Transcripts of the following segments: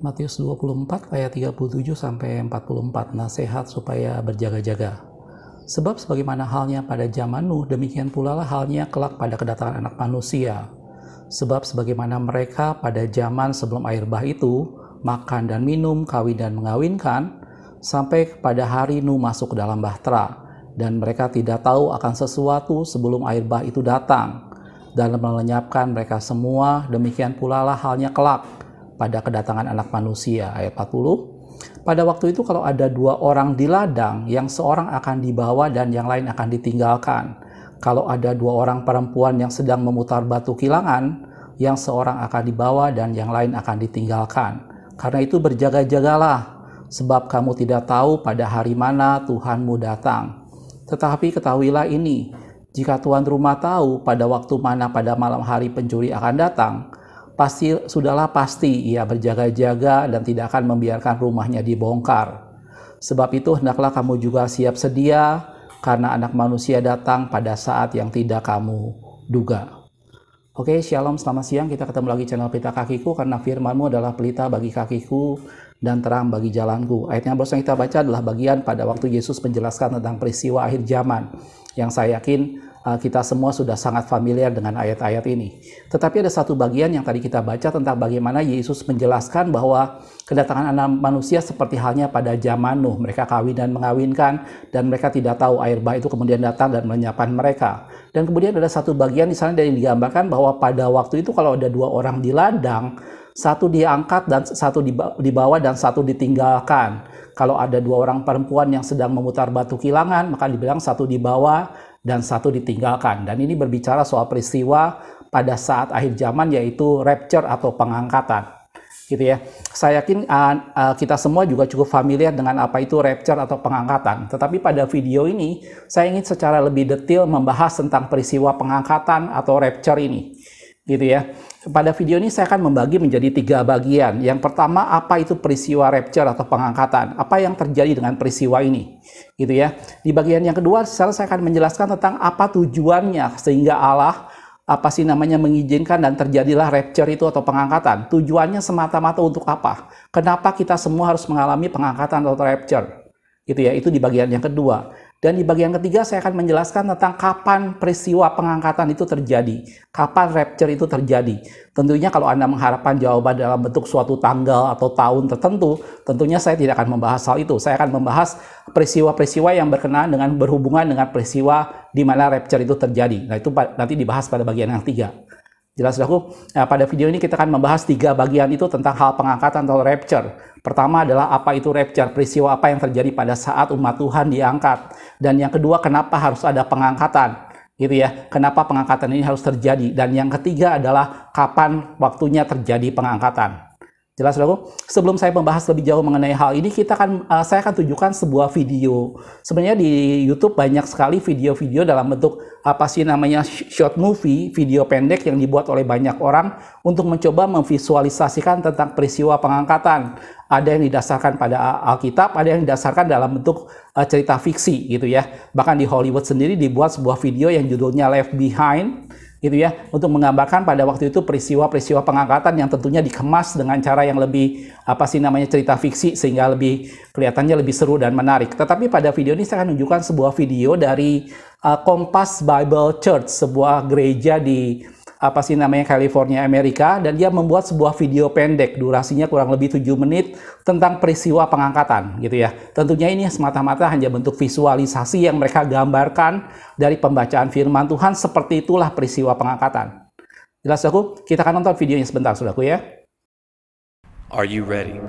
Matius 24 ayat 37 sampai 44, nasihat supaya berjaga-jaga. Sebab sebagaimana halnya pada zaman Nuh, demikian pula lah halnya kelak pada kedatangan Anak Manusia. Sebab sebagaimana mereka pada zaman sebelum air bah itu, makan dan minum, kawin dan mengawinkan, sampai kepada hari Nuh masuk ke dalam bahtera, dan mereka tidak tahu akan sesuatu sebelum air bah itu datang, dan melenyapkan mereka semua. Demikian pula lah halnya kelak pada kedatangan Anak Manusia. Ayat 40. Pada waktu itu kalau ada dua orang di ladang, yang seorang akan dibawa dan yang lain akan ditinggalkan. Kalau ada dua orang perempuan yang sedang memutar batu kilangan, yang seorang akan dibawa dan yang lain akan ditinggalkan. Karena itu berjaga-jagalah, sebab kamu tidak tahu pada hari mana Tuhanmu datang. Tetapi ketahuilah ini, jika tuan rumah tahu pada waktu mana pada malam hari pencuri akan datang, sudahlah pasti ia berjaga-jaga dan tidak akan membiarkan rumahnya dibongkar. Sebab itu hendaklah kamu juga siap sedia, karena Anak Manusia datang pada saat yang tidak kamu duga. Oke, shalom, selamat siang. Kita ketemu lagi channel Pelita Kakiku, karena firman-Mu adalah pelita bagi kakiku dan terang bagi jalanku. Ayat yang barusan kita baca adalah bagian pada waktu Yesus menjelaskan tentang peristiwa akhir zaman, yang saya yakin kita semua sudah sangat familiar dengan ayat-ayat ini. Tetapi ada satu bagian yang tadi kita baca tentang bagaimana Yesus menjelaskan bahwa kedatangan Anak Manusia seperti halnya pada zaman Nuh. Mereka kawin dan mengawinkan, dan mereka tidak tahu air bah itu kemudian datang dan melenyapkan mereka. Dan kemudian ada satu bagian di sana yang digambarkan bahwa pada waktu itu kalau ada dua orang di ladang, satu diangkat dan satu dibawa dan satu ditinggalkan. Kalau ada dua orang perempuan yang sedang memutar batu kilangan, maka dibilang satu dibawa dan satu ditinggalkan. Dan ini berbicara soal peristiwa pada saat akhir zaman, yaitu rapture atau pengangkatan, gitu ya. Saya yakin kita semua juga cukup familiar dengan apa itu rapture atau pengangkatan. Tetapi pada video ini saya ingin secara lebih detail membahas tentang peristiwa pengangkatan atau rapture ini, gitu ya. Pada video ini saya akan membagi menjadi 3 bagian. Yang pertama, apa itu peristiwa rapture atau pengangkatan? Apa yang terjadi dengan peristiwa ini? Gitu ya. Di bagian yang kedua, saya akan menjelaskan tentang apa tujuannya sehingga Allah mengizinkan dan terjadilah rapture itu atau pengangkatan. Tujuannya semata-mata untuk apa? Kenapa kita semua harus mengalami pengangkatan atau rapture? Gitu ya. Itu di bagian yang kedua. Dan di bagian ketiga saya akan menjelaskan tentang kapan peristiwa pengangkatan itu terjadi, kapan rapture itu terjadi. Tentunya kalau Anda mengharapkan jawaban dalam bentuk suatu tanggal atau tahun tertentu, tentunya saya tidak akan membahas hal itu. Saya akan membahas peristiwa-peristiwa yang berhubungan dengan peristiwa di mana rapture itu terjadi. Nah, itu nanti dibahas pada bagian yang ketiga. Jelas, saudaraku? Nah, pada video ini kita akan membahas 3 bagian itu tentang hal pengangkatan atau rapture. Pertama adalah apa itu rapture, peristiwa apa yang terjadi pada saat umat Tuhan diangkat. Dan yang kedua, kenapa harus ada pengangkatan, gitu ya. Kenapa pengangkatan ini harus terjadi. Dan yang ketiga adalah kapan waktunya terjadi pengangkatan. Jelas, saudaraku? Sebelum saya membahas lebih jauh mengenai hal ini, saya akan tunjukkan sebuah video. Sebenarnya di YouTube banyak sekali video-video dalam bentuk short movie, video pendek yang dibuat oleh banyak orang untuk mencoba memvisualisasikan tentang peristiwa pengangkatan. Ada yang didasarkan pada Alkitab, ada yang didasarkan dalam bentuk cerita fiksi, gitu ya. Bahkan di Hollywood sendiri dibuat sebuah video yang judulnya Left Behind, gitu ya, untuk menggambarkan pada waktu itu peristiwa-peristiwa pengangkatan yang tentunya dikemas dengan cara yang lebih cerita fiksi, sehingga kelihatannya lebih seru dan menarik. Tetapi pada video ini saya akan menunjukkan sebuah video dari Compass Bible Church, sebuah gereja di California, Amerika, dan dia membuat sebuah video pendek, durasinya kurang lebih 7 menit tentang peristiwa pengangkatan, gitu ya. Tentunya ini semata-mata hanya bentuk visualisasi yang mereka gambarkan dari pembacaan firman Tuhan, seperti itulah peristiwa pengangkatan. Jelas, saudaraku? Kita akan nonton videonya sebentar, saudaraku ya. Are you ready?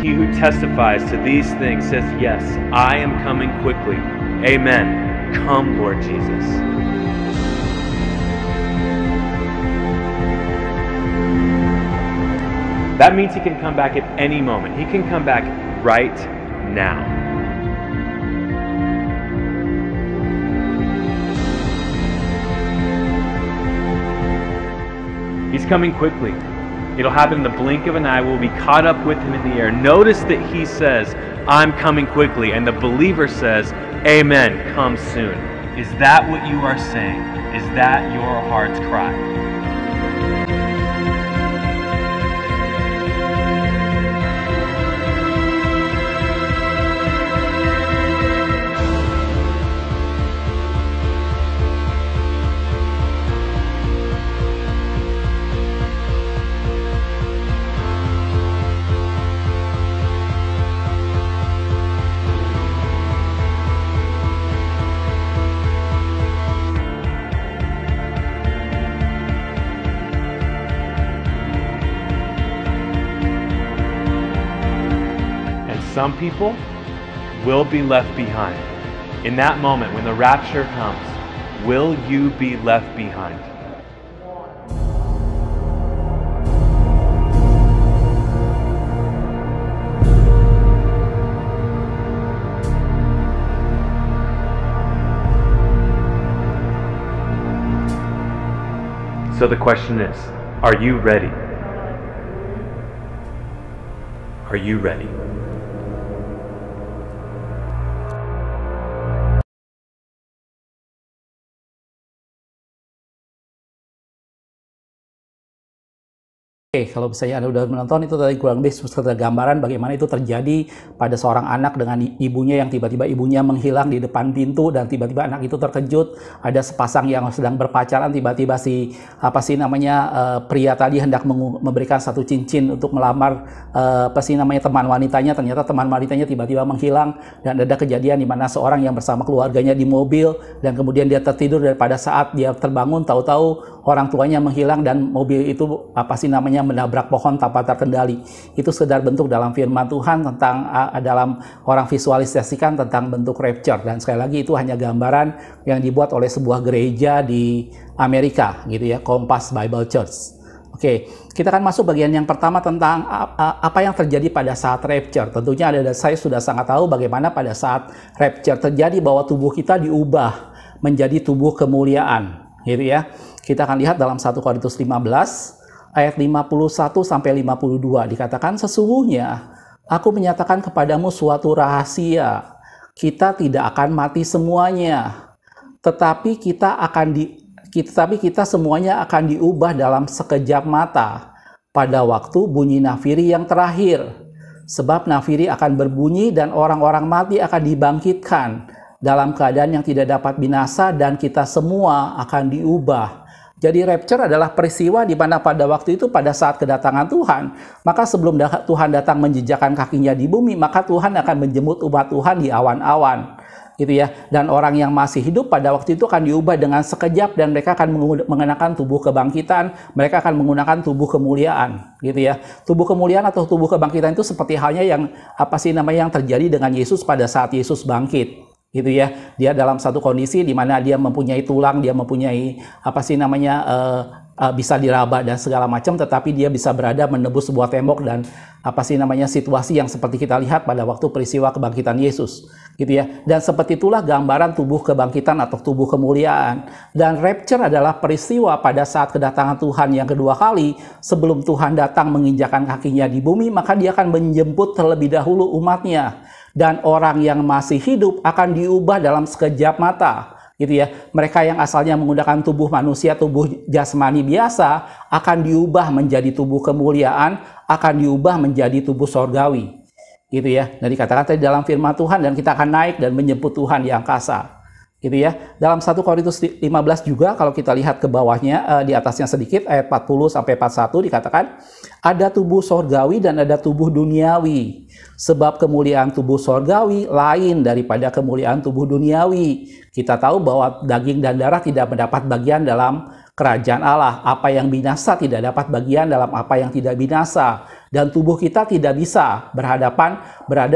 He who testifies to these things says, yes, I am coming quickly. Amen. Come, Lord Jesus. That means he can come back at any moment. He can come back right now. He's coming quickly. It'll happen in the blink of an eye. We'll be caught up with him in the air. Notice that he says, I'm coming quickly. And the believer says, Amen, come soon. Is that what you are saying? Is that your heart's cry? Some people will be left behind. In that moment, when the rapture comes, will you be left behind? So the question is, are you ready? Are you ready? Oke, kalau misalnya Anda sudah menonton, itu tadi kurang lebih sekedar gambaran bagaimana itu terjadi pada seorang anak dengan ibunya yang tiba-tiba ibunya menghilang di depan pintu dan tiba-tiba anak itu terkejut. Ada sepasang yang sedang berpacaran, tiba-tiba pria tadi hendak memberikan satu cincin untuk melamar teman wanitanya. Ternyata teman wanitanya tiba-tiba menghilang dan ada kejadian di mana seorang yang bersama keluarganya di mobil dan kemudian dia tertidur, dan pada saat dia terbangun tahu-tahu orang tuanya menghilang dan mobil itu menabrak pohon tanpa terkendali. Itu sekedar bentuk dalam firman Tuhan tentang dalam orang visualisasikan tentang bentuk rapture, dan sekali lagi itu hanya gambaran yang dibuat oleh sebuah gereja di Amerika gitu ya, Compass Bible Church. Oke, kita akan masuk bagian yang pertama tentang apa yang terjadi pada saat rapture. Tentunya saya sudah sangat tahu bagaimana pada saat rapture terjadi bahwa tubuh kita diubah menjadi tubuh kemuliaan gitu ya. Kita akan lihat dalam 1 Korintus 15 ayat 51 sampai 52 dikatakan, sesungguhnya aku menyatakan kepadamu suatu rahasia, kita tidak akan mati semuanya, tetapi kita semuanya akan diubah dalam sekejap mata pada waktu bunyi nafiri yang terakhir. Sebab nafiri akan berbunyi dan orang-orang mati akan dibangkitkan dalam keadaan yang tidak dapat binasa, dan kita semua akan diubah. Jadi rapture adalah peristiwa di mana pada waktu itu, pada saat kedatangan Tuhan, maka sebelum Tuhan datang menjejakkan kakinya di bumi, maka Tuhan akan menjemput umat Tuhan di awan-awan, gitu ya. Dan orang yang masih hidup pada waktu itu akan diubah dengan sekejap, dan mereka akan mengenakan tubuh kebangkitan, mereka akan menggunakan tubuh kemuliaan, gitu ya. Tubuh kemuliaan atau tubuh kebangkitan itu seperti halnya yang yang terjadi dengan Yesus pada saat Yesus bangkit. Gitu ya, dia dalam satu kondisi di mana dia mempunyai tulang, dia mempunyai bisa diraba dan segala macam, tetapi dia bisa berada menebus sebuah tembok dan situasi yang seperti kita lihat pada waktu peristiwa kebangkitan Yesus, gitu ya. Dan seperti itulah gambaran tubuh kebangkitan atau tubuh kemuliaan. Dan rapture adalah peristiwa pada saat kedatangan Tuhan yang kedua kali. Sebelum Tuhan datang menginjakkan kakinya di bumi, maka dia akan menjemput terlebih dahulu umatnya. Dan orang yang masih hidup akan diubah dalam sekejap mata, gitu ya. Mereka yang asalnya menggunakan tubuh manusia, tubuh jasmani biasa, akan diubah menjadi tubuh kemuliaan, akan diubah menjadi tubuh sorgawi, gitu ya. Dan dikatakan tadi dalam firman Tuhan, dan kita akan naik dan menjemput Tuhan di angkasa, gitu ya. Dalam 1 Korintus 15 juga, kalau kita lihat ke bawahnya, di atasnya sedikit, ayat 40 sampai 41 dikatakan, ada tubuh sorgawi dan ada tubuh duniawi. Sebab kemuliaan tubuh sorgawi lain daripada kemuliaan tubuh duniawi. Kita tahu bahwa daging dan darah tidak mendapat bagian dalam kerajaan Allah. Apa yang binasa tidak dapat bagian dalam apa yang tidak binasa. Dan tubuh kita tidak bisa berada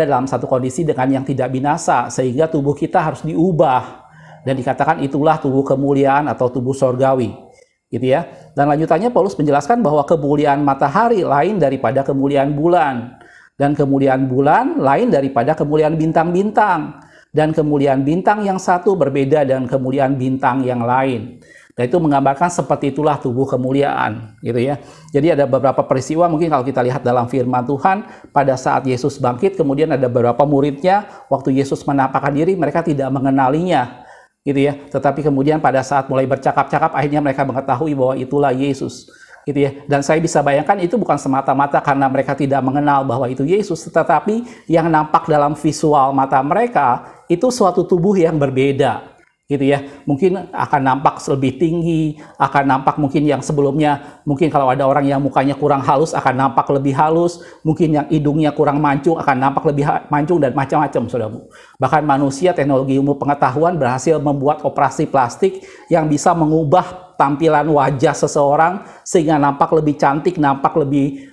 dalam satu kondisi dengan yang tidak binasa, sehingga tubuh kita harus diubah. Dan dikatakan itulah tubuh kemuliaan atau tubuh sorgawi. Gitu ya. Dan lanjutannya Paulus menjelaskan bahwa kemuliaan matahari lain daripada kemuliaan bulan. Dan kemuliaan bulan lain daripada kemuliaan bintang-bintang. Dan kemuliaan bintang yang satu berbeda dengan kemuliaan bintang yang lain. Dan itu menggambarkan seperti itulah tubuh kemuliaan, gitu ya. Jadi ada beberapa peristiwa mungkin kalau kita lihat dalam firman Tuhan, pada saat Yesus bangkit, kemudian ada beberapa muridnya, waktu Yesus menampakkan diri, mereka tidak mengenalinya, gitu ya. Tetapi kemudian pada saat mulai bercakap-cakap, akhirnya mereka mengetahui bahwa itulah Yesus. Gitu ya. Dan saya bisa bayangkan itu bukan semata-mata karena mereka tidak mengenal bahwa itu Yesus, tetapi yang nampak dalam visual mata mereka itu suatu tubuh yang berbeda, gitu ya. Mungkin akan nampak lebih tinggi, akan nampak mungkin yang sebelumnya, mungkin kalau ada orang yang mukanya kurang halus akan nampak lebih halus, mungkin yang hidungnya kurang mancung akan nampak lebih mancung, dan macam-macam, saudaraku. Bahkan manusia, teknologi ilmu pengetahuan berhasil membuat operasi plastik yang bisa mengubah tampilan wajah seseorang sehingga nampak lebih cantik, nampak lebih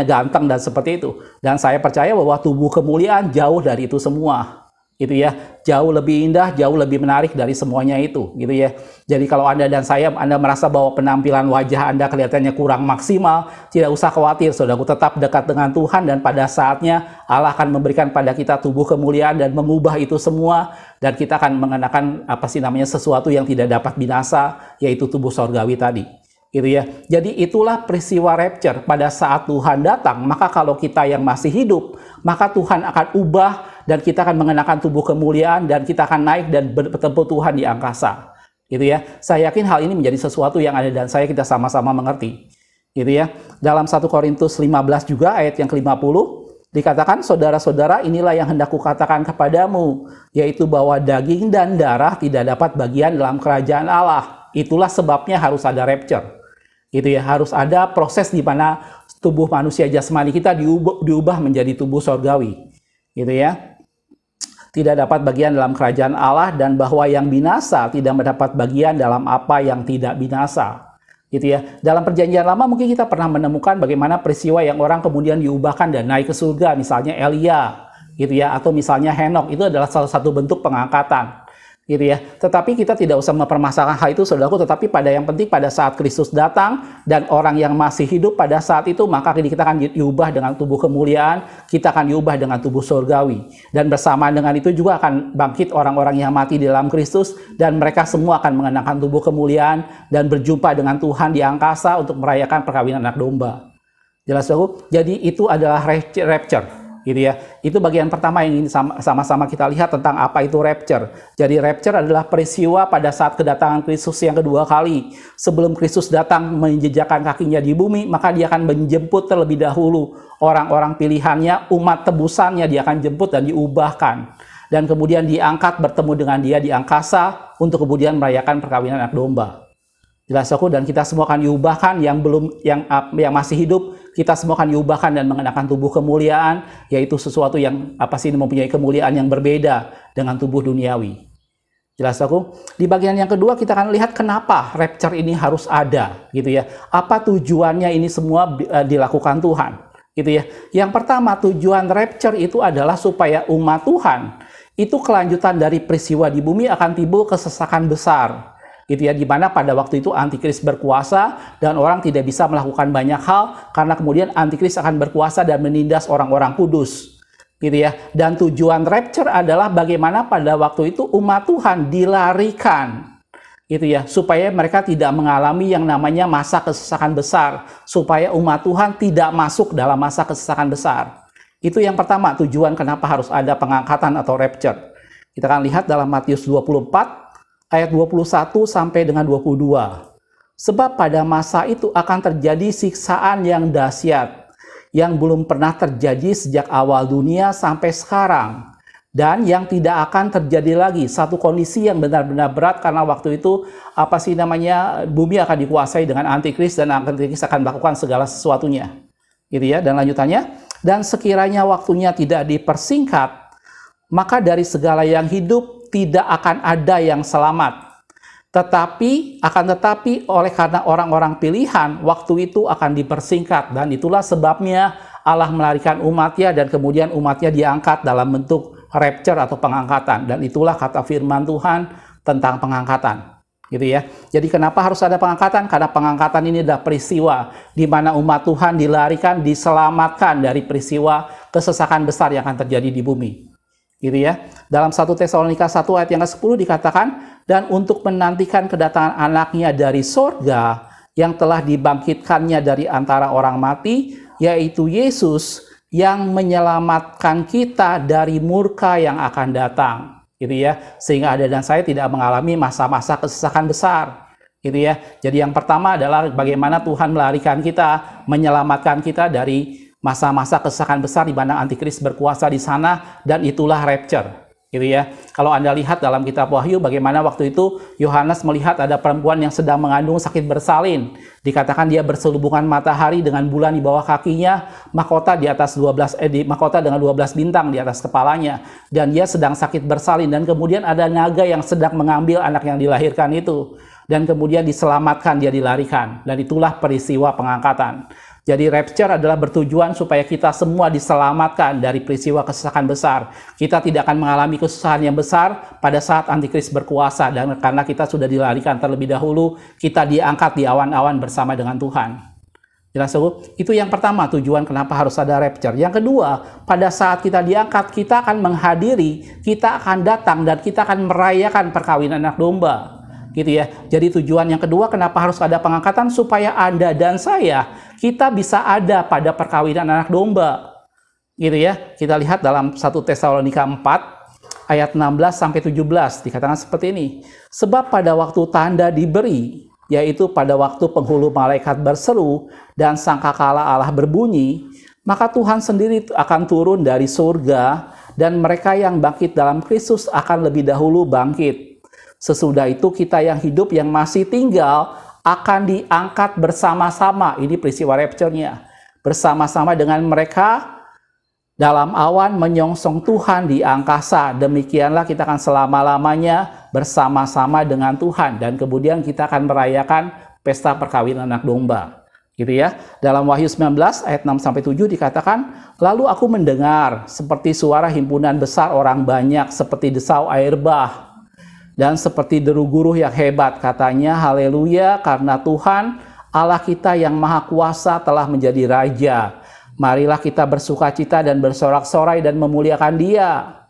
ganteng dan seperti itu. Dan saya percaya bahwa tubuh kemuliaan jauh dari itu semua, gitu ya. Jauh lebih indah, jauh lebih menarik dari semuanya itu, gitu ya. Jadi kalau Anda dan saya, Anda merasa bahwa penampilan wajah Anda kelihatannya kurang maksimal, tidak usah khawatir, saudaraku, tetap dekat dengan Tuhan, dan pada saatnya Allah akan memberikan pada kita tubuh kemuliaan dan mengubah itu semua, dan kita akan mengenakan sesuatu yang tidak dapat binasa, yaitu tubuh sorgawi tadi. Gitu ya. Jadi itulah peristiwa rapture. Pada saat Tuhan datang, maka kalau kita yang masih hidup, maka Tuhan akan ubah dan kita akan mengenakan tubuh kemuliaan dan kita akan naik dan bertemu Tuhan di angkasa. Gitu ya. Saya yakin hal ini menjadi sesuatu yang ada dan kita sama-sama mengerti. Gitu ya. Dalam 1 Korintus 15 juga ayat yang ke-50 dikatakan, saudara-saudara, inilah yang hendak kukatakan kepadamu, yaitu bahwa daging dan darah tidak dapat bagian dalam kerajaan Allah. Itulah sebabnya harus ada rapture. Gitu ya, harus ada proses di mana tubuh manusia jasmani kita diubah menjadi tubuh sorgawi. Gitu ya. Tidak dapat bagian dalam kerajaan Allah, dan bahwa yang binasa tidak mendapat bagian dalam apa yang tidak binasa. Gitu ya. Dalam perjanjian lama mungkin kita pernah menemukan bagaimana peristiwa yang orang kemudian diubahkan dan naik ke surga, misalnya Elia, gitu ya, atau misalnya Henok. Itu adalah salah satu bentuk pengangkatan, gitu ya. Tetapi kita tidak usah mempermasalahkan hal itu, saudaraku, tetapi yang penting pada saat Kristus datang dan orang yang masih hidup pada saat itu, maka kita akan diubah dengan tubuh kemuliaan, kita akan diubah dengan tubuh surgawi. Dan bersamaan dengan itu juga akan bangkit orang-orang yang mati di dalam Kristus, dan mereka semua akan mengenakan tubuh kemuliaan dan berjumpa dengan Tuhan di angkasa untuk merayakan perkawinan anak domba. Jelas, saudaraku? Jadi itu adalah rapture. Gitu ya. Itu bagian pertama yang ingin sama-sama kita lihat tentang apa itu rapture. Jadi rapture adalah peristiwa pada saat kedatangan Kristus yang kedua kali. Sebelum Kristus datang menjejakkan kakinya di bumi, maka dia akan menjemput terlebih dahulu orang-orang pilihannya, umat tebusannya dia akan jemput dan diubahkan. Dan kemudian diangkat bertemu dengan dia di angkasa untuk kemudian merayakan perkawinan anak domba. Jelas, aku, dan kita semua akan diubahkan, yang masih hidup, kita semua akan diubahkan dan mengenakan tubuh kemuliaan, yaitu sesuatu yang mempunyai kemuliaan yang berbeda dengan tubuh duniawi. Jelas, aku. Di bagian yang kedua kita akan lihat kenapa rapture ini harus ada, gitu ya. Apa tujuannya ini semua dilakukan Tuhan, gitu ya. Yang pertama, tujuan rapture itu adalah supaya umat Tuhan itu kelanjutan dari peristiwa di bumi akan timbul kesesakan besar. Gitu ya, di mana pada waktu itu antikris berkuasa dan orang tidak bisa melakukan banyak hal karena kemudian antikris akan berkuasa dan menindas orang-orang kudus, gitu ya. Dan tujuan rapture adalah bagaimana pada waktu itu umat Tuhan dilarikan, gitu ya, supaya mereka tidak mengalami yang namanya masa kesesakan besar, supaya umat Tuhan tidak masuk dalam masa kesesakan besar. Itu yang pertama, tujuan kenapa harus ada pengangkatan atau rapture. Kita akan lihat dalam Matius 24 ayat 21 sampai dengan 22. Sebab pada masa itu akan terjadi siksaan yang dahsyat, yang belum pernah terjadi sejak awal dunia sampai sekarang, dan yang tidak akan terjadi lagi. Satu kondisi yang benar-benar berat, karena waktu itu bumi akan dikuasai dengan antikris, dan antikris akan melakukan segala sesuatunya, gitu ya. Dan lanjutannya, dan sekiranya waktunya tidak dipersingkat, maka dari segala yang hidup tidak akan ada yang selamat. Akan tetapi oleh karena orang-orang pilihan, waktu itu akan dipersingkat, dan itulah sebabnya Allah melarikan umatnya dan kemudian umatnya diangkat dalam bentuk rapture atau pengangkatan. Dan itulah kata firman Tuhan tentang pengangkatan. Gitu ya. Jadi kenapa harus ada pengangkatan? Karena pengangkatan ini adalah peristiwa di mana umat Tuhan dilarikan, diselamatkan dari peristiwa kesesakan besar yang akan terjadi di bumi. Gitu ya. Dalam 1 Tesalonika 1 ayat yang ke-10 dikatakan, dan untuk menantikan kedatangan anaknya dari sorga yang telah dibangkitkannya dari antara orang mati, yaitu Yesus yang menyelamatkan kita dari murka yang akan datang. Gitu ya. Sehingga Anda dan saya tidak mengalami masa-masa kesesakan besar. Gitu ya. Jadi yang pertama adalah bagaimana Tuhan melarikan kita, menyelamatkan kita dari masa-masa kesesakan besar di mana antikris berkuasa di sana, dan itulah rapture. Gitu ya. Kalau Anda lihat dalam kitab Wahyu bagaimana waktu itu Yohanes melihat ada perempuan yang sedang mengandung sakit bersalin. Dikatakan dia berselubungan matahari dengan bulan di bawah kakinya, mahkota mahkota dengan 12 bintang di atas kepalanya, dan dia sedang sakit bersalin, dan kemudian ada naga yang sedang mengambil anak yang dilahirkan itu, dan kemudian diselamatkan, dia dilarikan, dan itulah peristiwa pengangkatan. Jadi rapture adalah bertujuan supaya kita semua diselamatkan dari peristiwa kesesakan besar. Kita tidak akan mengalami kesusahan yang besar pada saat antikris berkuasa, dan karena kita sudah dilarikan terlebih dahulu, kita diangkat di awan-awan bersama dengan Tuhan. Jelas, itu yang pertama tujuan kenapa harus ada rapture. Yang kedua, pada saat kita diangkat, kita akan menghadiri, kita akan datang, dan kita akan merayakan perkawinan anak domba. Gitu ya. Jadi tujuan yang kedua kenapa harus ada pengangkatan, supaya Anda dan saya, kita bisa ada pada perkawinan anak domba. Gitu ya. Kita lihat dalam 1 Tesalonika 4 ayat 16 sampai 17 dikatakan seperti ini. Sebab pada waktu tanda diberi, yaitu pada waktu penghulu malaikat berseru dan sangkakala Allah berbunyi, maka Tuhan sendiri akan turun dari surga, dan mereka yang bangkit dalam Kristus akan lebih dahulu bangkit. Sesudah itu kita yang hidup yang masih tinggal akan diangkat bersama-sama. Ini peristiwa rapture-nya. Bersama-sama dengan mereka dalam awan menyongsong Tuhan di angkasa. Demikianlah kita akan selama-lamanya bersama-sama dengan Tuhan. Dan kemudian kita akan merayakan pesta perkawinan anak domba. Gitu ya. Dalam Wahyu 19 ayat 6-7 dikatakan, lalu aku mendengar seperti suara himpunan besar orang banyak, seperti desau air bah, dan seperti deru guruh yang hebat, katanya, haleluya, karena Tuhan Allah kita yang maha kuasa telah menjadi Raja. Marilah kita bersukacita dan bersorak-sorai dan memuliakan Dia.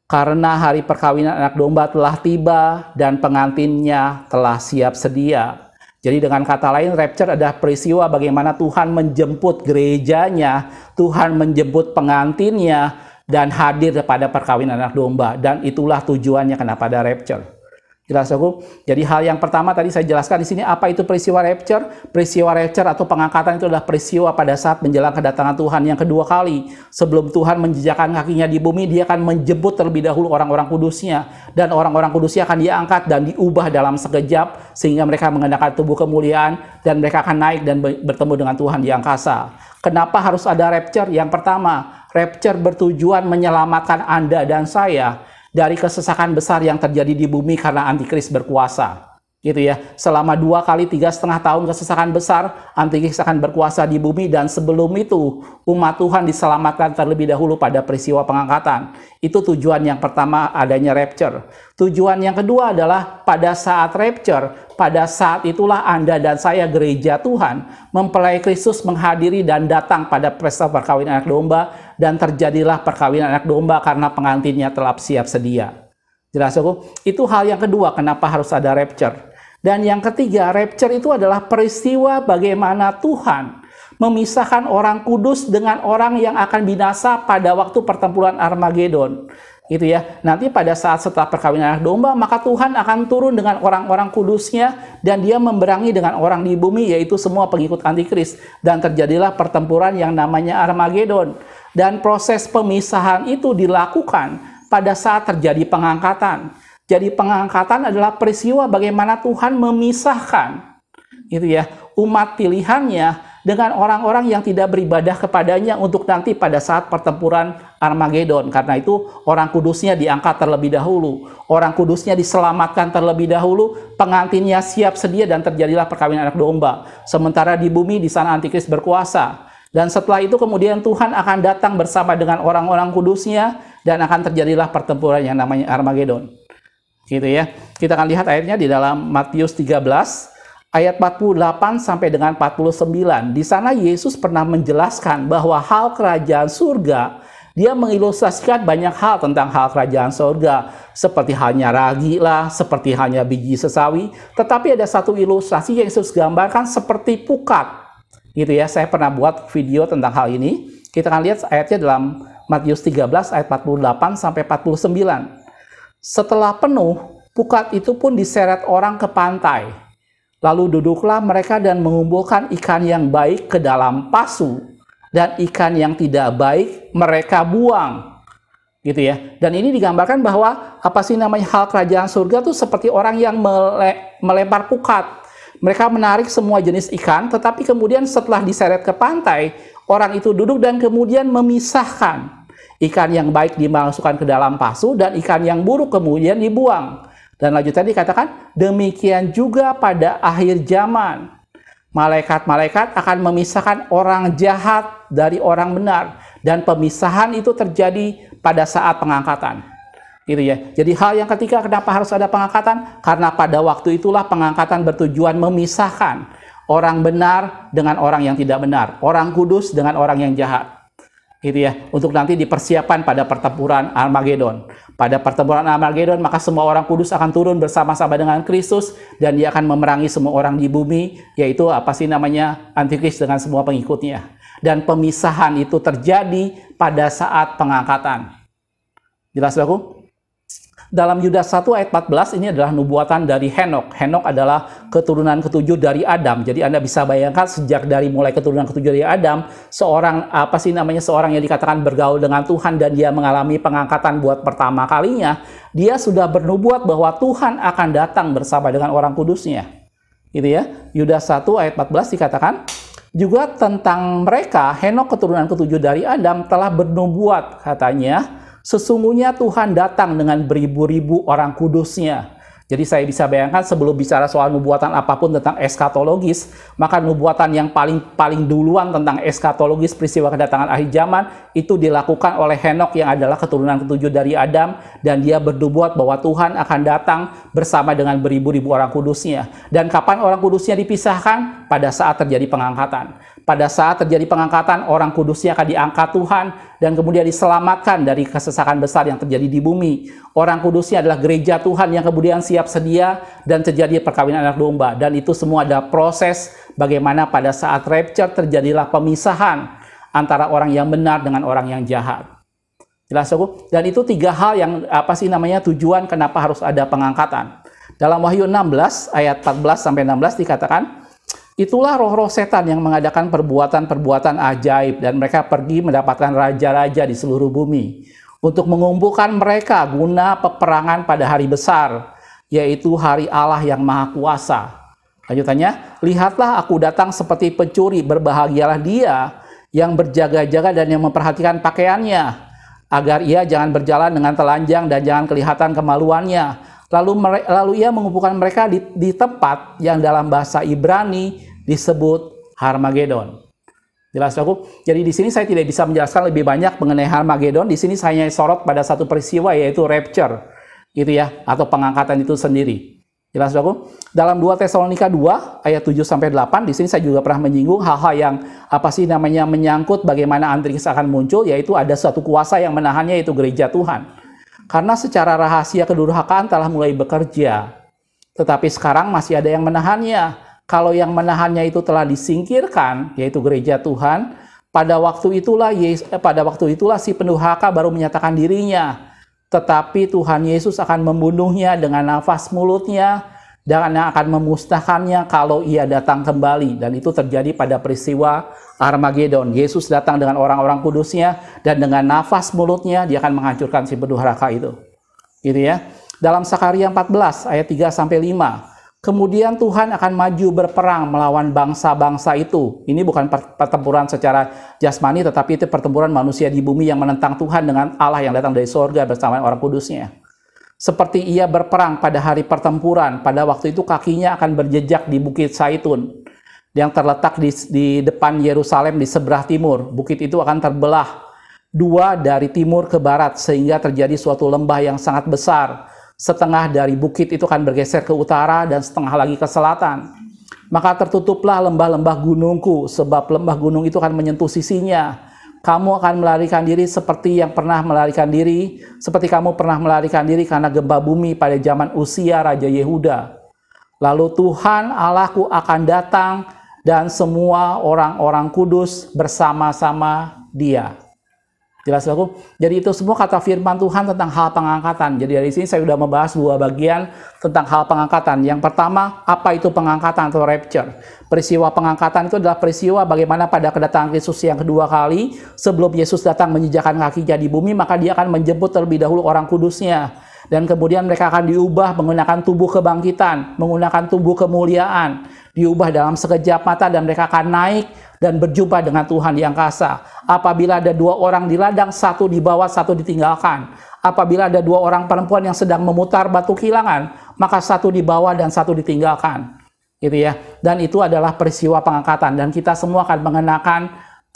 Karena hari perkawinan anak domba telah tiba dan pengantinnya telah siap sedia. Jadi dengan kata lain, rapture adalah peristiwa bagaimana Tuhan menjemput gerejanya, Tuhan menjemput pengantinnya, dan hadir pada perkawinan anak domba. Dan itulah tujuannya kenapa ada rapture. Jelas aku? Jadi hal yang pertama tadi saya jelaskan di sini, apa itu peristiwa rapture? Peristiwa rapture atau pengangkatan itu adalah peristiwa pada saat menjelang kedatangan Tuhan yang kedua kali. Sebelum Tuhan menjejakkan kakinya di bumi, Dia akan menjemput terlebih dahulu orang-orang kudusnya. Dan orang-orang kudusnya akan diangkat dan diubah dalam sekejap, sehingga mereka mengenakan tubuh kemuliaan, dan mereka akan naik dan bertemu dengan Tuhan di angkasa. Kenapa harus ada rapture? Yang pertama, rapture bertujuan menyelamatkan Anda dan saya dari kesesakan besar yang terjadi di bumi karena antikris berkuasa. Gitu ya. Selama 2 kali 3,5 tahun kesesakan besar, antikris akan berkuasa di bumi, dan sebelum itu umat Tuhan diselamatkan terlebih dahulu pada peristiwa pengangkatan. Itu tujuan yang pertama adanya rapture. Tujuan yang kedua adalah pada saat rapture, pada saat itulah Anda dan saya, gereja Tuhan, mempelai Kristus menghadiri dan datang pada pesta perkawinan anak domba, dan terjadilah perkawinan anak domba karena pengantinnya telah siap sedia. Jelas aku? Itu hal yang kedua kenapa harus ada rapture. Dan yang ketiga, rapture itu adalah peristiwa bagaimana Tuhan memisahkan orang kudus dengan orang yang akan binasa pada waktu pertempuran Armageddon. Gitu ya. Nanti pada saat setelah perkawinan anak domba, maka Tuhan akan turun dengan orang-orang kudusnya, dan Dia memberangi dengan orang di bumi, yaitu semua pengikut antikris. Dan terjadilah pertempuran yang namanya Armageddon. Dan proses pemisahan itu dilakukan pada saat terjadi pengangkatan. Jadi pengangkatan adalah peristiwa bagaimana Tuhan memisahkan, gitu ya, umat pilihannya dengan orang-orang yang tidak beribadah kepadanya untuk nanti pada saat pertempuran Armageddon. Karena itu orang kudusnya diangkat terlebih dahulu, orang kudusnya diselamatkan terlebih dahulu, pengantinnya siap sedia dan terjadilah perkawinan anak domba. Sementara di bumi di sana antikris berkuasa. Dan setelah itu kemudian Tuhan akan datang bersama dengan orang-orang kudusnya dan akan terjadilah pertempuran yang namanya Armageddon. Gitu ya. Kita akan lihat ayatnya di dalam Matius 13 ayat 48 sampai dengan 49. Di sana Yesus pernah menjelaskan bahwa hal kerajaan surga, dia mengilustrasikan banyak hal tentang hal kerajaan surga, seperti halnya ragi lah, seperti halnya biji sesawi. Tetapi ada satu ilustrasi yang Yesus gambarkan seperti pukat. Gitu ya, saya pernah buat video tentang hal ini. Kita akan lihat ayatnya dalam Matius 13 ayat 48 sampai 49. Setelah penuh, pukat itu pun diseret orang ke pantai. Lalu duduklah mereka dan mengumpulkan ikan yang baik ke dalam pasu, dan ikan yang tidak baik mereka buang. Gitu ya. Dan ini digambarkan bahwa hal kerajaan surga itu seperti orang yang melempar pukat. Mereka menarik semua jenis ikan, tetapi kemudian setelah diseret ke pantai, orang itu duduk dan kemudian memisahkan. Ikan yang baik dimasukkan ke dalam pasu dan ikan yang buruk kemudian dibuang. Dan lanjutannya dikatakan, demikian juga pada akhir zaman. Malaikat-malaikat akan memisahkan orang jahat dari orang benar. Dan pemisahan itu terjadi pada saat pengangkatan. Gitu ya. Jadi hal yang ketiga kenapa harus ada pengangkatan? Karena pada waktu itulah pengangkatan bertujuan memisahkan orang benar dengan orang yang tidak benar. Orang kudus dengan orang yang jahat. Gitu ya, untuk nanti dipersiapkan pada pertempuran Armageddon. Pada pertempuran Armageddon, maka semua orang kudus akan turun bersama-sama dengan Kristus dan dia akan memerangi semua orang di bumi, yaitu antikris dengan semua pengikutnya. Dan pemisahan itu terjadi pada saat pengangkatan. Jelas aku? Dalam Yudas 1 ayat 14 ini adalah nubuatan dari Henok. Henok adalah keturunan ketujuh dari Adam. Jadi Anda bisa bayangkan sejak dari mulai keturunan ketujuh dari Adam, seorang yang dikatakan bergaul dengan Tuhan dan dia mengalami pengangkatan buat pertama kalinya, dia sudah bernubuat bahwa Tuhan akan datang bersama dengan orang kudusnya. Gitu ya. Yudas 1 ayat 14 dikatakan, juga tentang mereka, Henok keturunan ketujuh dari Adam telah bernubuat, katanya, sesungguhnya Tuhan datang dengan beribu-ribu orang kudusnya. Jadi saya bisa bayangkan sebelum bicara soal nubuatan apapun tentang eskatologis, maka nubuatan yang paling duluan tentang eskatologis peristiwa kedatangan akhir zaman itu dilakukan oleh Henok yang adalah keturunan ketujuh dari Adam, dan dia bernubuat bahwa Tuhan akan datang bersama dengan beribu-ribu orang kudusnya. Dan kapan orang kudusnya dipisahkan? Pada saat terjadi pengangkatan. Pada saat terjadi pengangkatan, orang kudusnya akan diangkat Tuhan dan kemudian diselamatkan dari kesesakan besar yang terjadi di bumi. Orang kudusnya adalah gereja Tuhan yang kemudian siap sedia dan terjadi perkawinan anak domba. Dan itu semua ada proses bagaimana pada saat rapture terjadilah pemisahan antara orang yang benar dengan orang yang jahat. Jelas aku? Dan itu tiga hal yang tujuan kenapa harus ada pengangkatan. Dalam Wahyu 16 ayat 14 sampai 16 dikatakan, itulah roh-roh setan yang mengadakan perbuatan-perbuatan ajaib dan mereka pergi mendapatkan raja-raja di seluruh bumi untuk mengumpulkan mereka guna peperangan pada hari besar, yaitu hari Allah yang Maha Kuasa. Lanjutannya, lihatlah aku datang seperti pencuri, berbahagialah dia yang berjaga-jaga dan yang memperhatikan pakaiannya, agar ia jangan berjalan dengan telanjang dan jangan kelihatan kemaluannya. Lalu ia mengumpulkan mereka di tempat yang dalam bahasa Ibrani disebut Harmagedon. Jelas aku? Jadi di sini saya tidak bisa menjelaskan lebih banyak mengenai Harmagedon. Di sini saya hanya sorot pada satu peristiwa, yaitu rapture, gitu ya, atau pengangkatan itu sendiri. Jelas aku? Dalam 2 Tesalonika 2 ayat 7 sampai 8, di sini saya juga pernah menyinggung hal-hal yang menyangkut bagaimana antikris akan muncul, yaitu ada suatu kuasa yang menahannya, yaitu gereja Tuhan. Karena secara rahasia kedurhakaan telah mulai bekerja. Tetapi sekarang masih ada yang menahannya. Kalau yang menahannya itu telah disingkirkan, yaitu gereja Tuhan, pada waktu itulah si pendurhaka baru menyatakan dirinya. Tetapi Tuhan Yesus akan membunuhnya dengan nafas mulutnya dan akan memusnahkannya kalau ia datang kembali. Dan itu terjadi pada peristiwa Armageddon. Yesus datang dengan orang-orang kudusnya dan dengan nafas mulutnya dia akan menghancurkan si pendurhaka itu. Gitu ya. Dalam Sakaria 14 ayat 3 sampai 5, Kemudian Tuhan akan maju berperang melawan bangsa-bangsa itu. Ini bukan pertempuran secara jasmani, tetapi itu pertempuran manusia di bumi yang menentang Tuhan dengan Allah yang datang dari sorga bersama orang kudusnya. Seperti ia berperang pada hari pertempuran, pada waktu itu kakinya akan berjejak di Bukit Zaitun yang terletak di depan Yerusalem di sebelah timur. Bukit itu akan terbelah dua dari timur ke barat sehingga terjadi suatu lembah yang sangat besar. Setengah dari bukit itu akan bergeser ke utara dan setengah lagi ke selatan. Maka tertutuplah lembah-lembah gunungku, sebab lembah gunung itu akan menyentuh sisinya. Kamu akan melarikan diri seperti yang pernah melarikan diri, seperti kamu pernah melarikan diri karena gempa bumi pada zaman Usia Raja Yehuda. Lalu Tuhan Allahku akan datang dan semua orang-orang kudus bersama-sama Dia. Jelas aku? Jadi itu semua kata firman Tuhan tentang hal pengangkatan. Jadi dari sini saya sudah membahas dua bagian tentang hal pengangkatan. Yang pertama, apa itu pengangkatan atau rapture? Peristiwa pengangkatan itu adalah peristiwa bagaimana pada kedatangan Kristus yang kedua kali, sebelum Yesus datang menjejakkan kakinya di bumi, maka Dia akan menjemput terlebih dahulu orang kudusnya. Dan kemudian mereka akan diubah menggunakan tubuh kebangkitan, menggunakan tubuh kemuliaan, diubah dalam sekejap mata dan mereka akan naik dan berjumpa dengan Tuhan di angkasa. Apabila ada dua orang di ladang, satu dibawa, satu ditinggalkan. Apabila ada dua orang perempuan yang sedang memutar batu kilangan, maka satu dibawa dan satu ditinggalkan. Gitu ya. Dan itu adalah peristiwa pengangkatan. Dan kita semua akan mengenakan